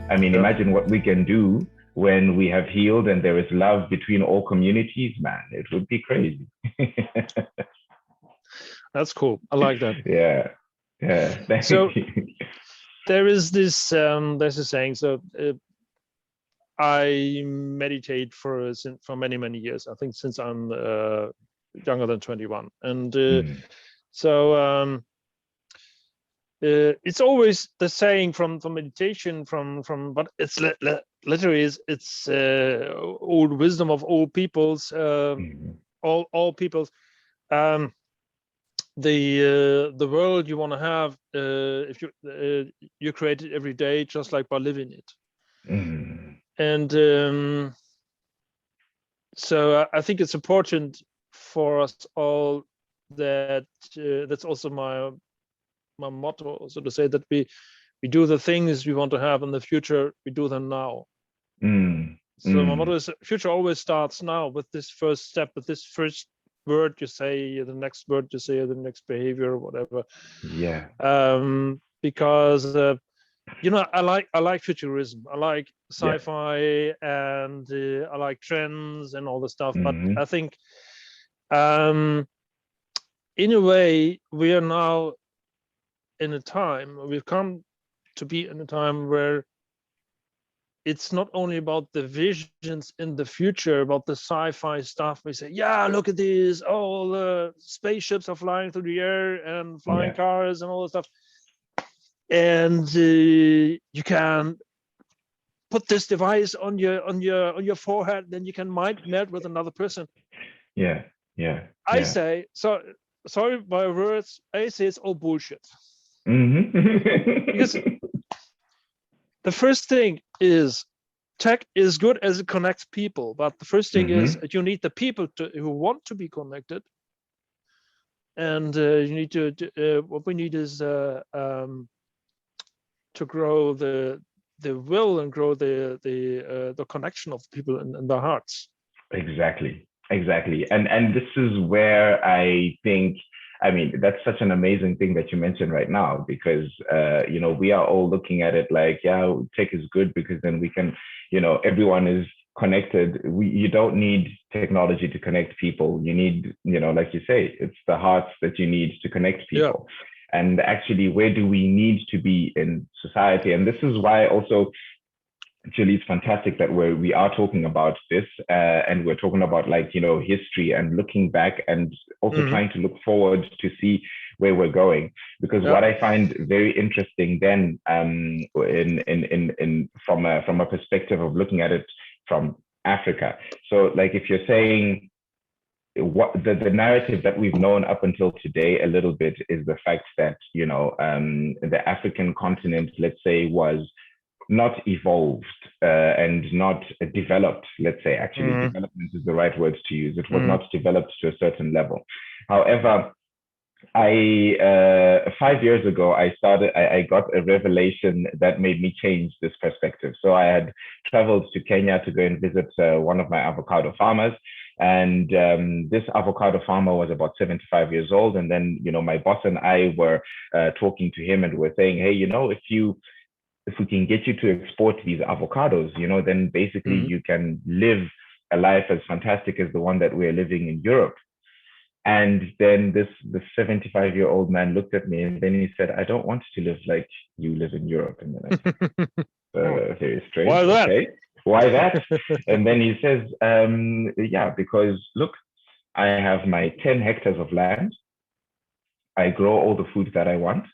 I mean, Yeah. imagine what we can do when we have healed and there is love between all communities, man. It would be crazy. That's cool. I like that. Yeah. Yeah. Thank So you. there is this there's a saying. So I meditate for many years. I think since I'm younger than 21, and so it's always the saying from meditation but it's literally it's old wisdom of old peoples, all peoples. The world you want to have, if you create it every day, just like by living it. And so I think it's important for us all that that's also my motto, so to say, that we do the things we want to have in the future, we do them now. So my motto is future always starts now, with this first step, with this first word you say, the next word you say, the next behavior, whatever. Yeah. Because I like futurism, I like sci-fi, and I like trends and all the stuff. But I think in a way we are now in a time, we've come to be in a time where it's not only about the visions in the future, about the sci-fi stuff. We say, yeah, look at this, all the spaceships are flying through the air and flying cars and all that stuff. And you can put this device on your forehead, then you can mind meld with another person. I say, so sorry my words, I say it's all bullshit. Because the first thing is, tech is good as it connects people, but the first thing is you need the people who want to be connected, and you need to what we need is to grow the will and grow the connection of people in their hearts. Exactly. And this is where I think, I mean, that's such an amazing thing that you mentioned right now, because, we are all looking at it like, yeah, tech is good because then we can, everyone is connected. You don't need technology to connect people. You need, like you say, it's the hearts that you need to connect people. Yeah. And actually, where do we need to be in society? And this is why also, actually, it's fantastic that we are talking about this, and we're talking about history and looking back, and also trying to look forward to see where we're going. Because what I find very interesting then, from a perspective of looking at it from Africa. So if you're saying what the narrative that we've known up until today a little bit is the fact that the African continent, let's say, was not evolved and not developed. Let's say, actually, development is the right word to use. It was not developed to a certain level. However, 5 years ago, I got a revelation that made me change this perspective. So I had traveled to Kenya to go and visit one of my avocado farmers. And this avocado farmer was about 75 years old. And then, my boss and I were talking to him, and we're saying, hey, if we can get you to export these avocados, then basically you can live a life as fantastic as the one that we're living in Europe. And then this 75-year-old man looked at me, and then he said, I don't want to live like you live in Europe. And then I said, very strange. Why that? Okay. Why that? And then he says, because look, I have my 10 hectares of land. I grow all the food that I want.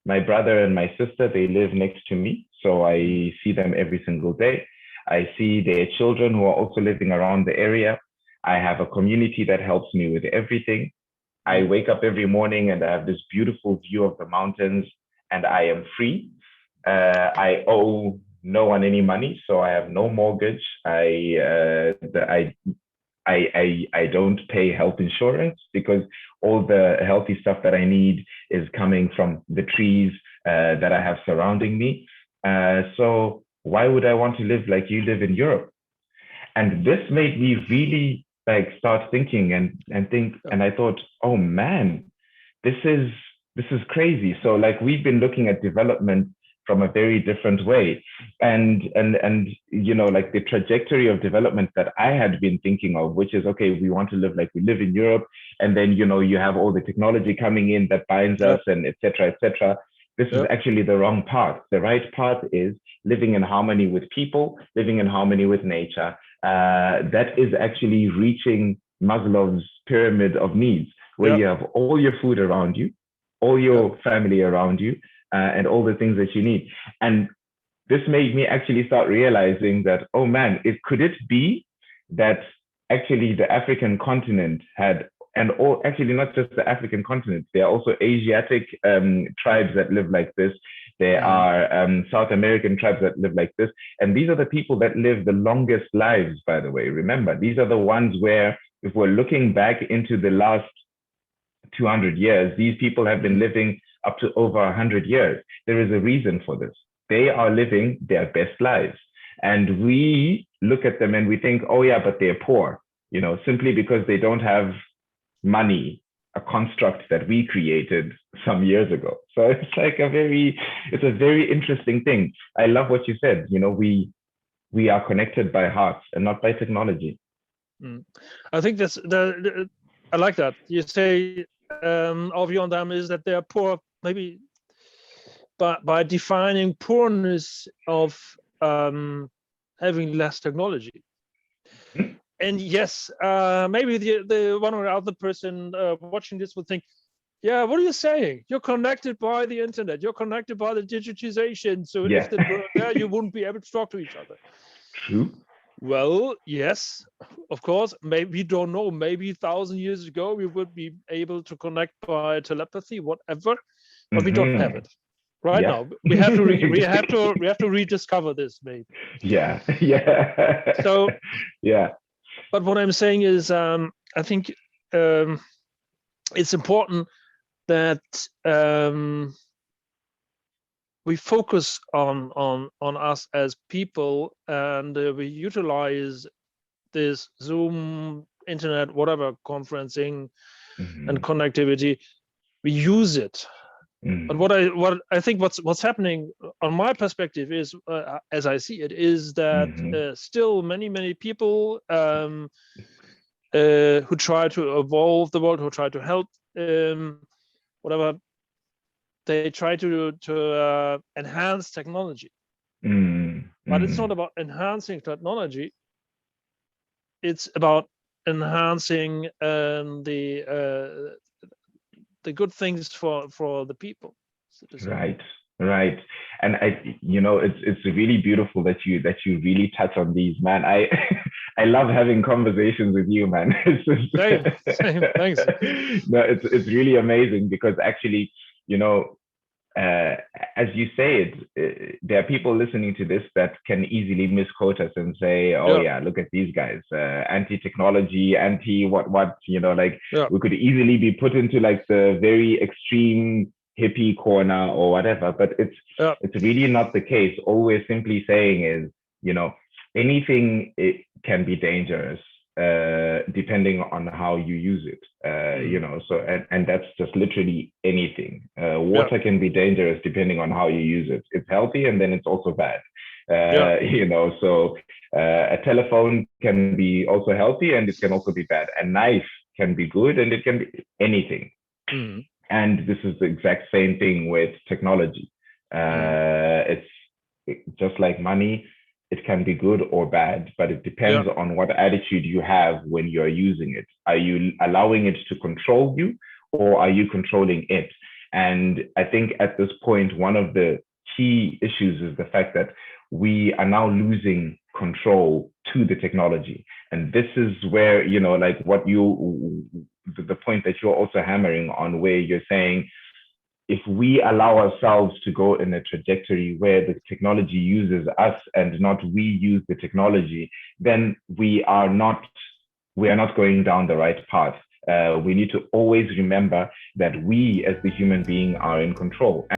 My brother and my sister, they live next to me. So I see them every single day. I see their children who are also living around the area. I have a community that helps me with everything. I wake up every morning and I have this beautiful view of the mountains, and I am free. I owe no one any money, so I have no mortgage. I don't pay health insurance because all the healthy stuff that I need is coming from the trees that I have surrounding me. So why would I want to live like you live in Europe? And this made me really start thinking and think. And I thought, oh man, this is crazy. So we've been looking at development from a very different way. And you know, like the trajectory of development that I had been thinking of, which is, okay, we want to live like we live in Europe, and then, you know, you have all the technology coming in that binds us, and etc. etc. This is actually the wrong path. The right path is living in harmony with people, living in harmony with nature. That is actually reaching Maslow's pyramid of needs, where you have all your food around you, all your family around you, and all the things that you need. And this made me actually start realizing that, oh man, could it be that actually the African continent had, and all, actually not just the African continent, there are also Asiatic tribes that live like this. There are South American tribes that live like this. And these are the people that live the longest lives, by the way. Remember, these are the ones where, if we're looking back into the last 200 years, these people have been living up to over 100 years. There is a reason for this. They are living their best lives. And we look at them and we think, oh yeah, but they're poor, you know, simply because they don't have money, a construct that we created some years ago. So it's like it's a very interesting thing. I love what you said. You know, we are connected by hearts and not by technology. I think I like that. You say our view on them is that they are poor, maybe by defining poorness of having less technology. And yes, maybe the one or other person watching this would think, yeah, what are you saying? You're connected by the internet. You're connected by the digitization. So if it weren't there, you wouldn't be able to talk to each other. True. Well, yes, of course. Maybe we don't know. Maybe 1,000 years ago we would be able to connect by telepathy, whatever, but we don't have it right now. We have to we have to rediscover this, maybe. Yeah. So yeah. But what I'm saying is, I think it's important that we focus on us as people, and we utilize this Zoom, internet, whatever, conferencing and connectivity. We use it. But what I think what's happening on my perspective is, as I see it, is that still many people who try to evolve the world, who try to help, whatever, they try to enhance technology. But it's not about enhancing technology. It's about enhancing the good things for the people. Right. And you know, it's really beautiful that you really touch on these, man. I love having conversations with you, man. Same. Thanks. No, it's really amazing, because actually, you know, as you say it, there are people listening to this that can easily misquote us and say, oh yeah, look at these guys, anti-technology, what, you know, like we could easily be put into like the very extreme hippie corner or whatever, but it's really not the case. All we're simply saying is, you know, anything, it can be dangerous depending on how you use it, you know, so and that's just literally anything. Water can be dangerous depending on how you use it. It's healthy and then it's also bad, you know, so a telephone can be also healthy and it can also be bad. A knife can be good and it can be anything. And this is the exact same thing with technology. It's just like money. It can be good or bad, but it depends on what attitude you have when you're using it. Are you allowing it to control you, or are you controlling it? And I think at this point, one of the key issues is the fact that we are now losing control to the technology. And this is where, you know, like the point that you're also hammering on, where you're saying, if we allow ourselves to go in a trajectory where the technology uses us and not we use the technology, then we are not going down the right path. We need to always remember that we as the human being are in control.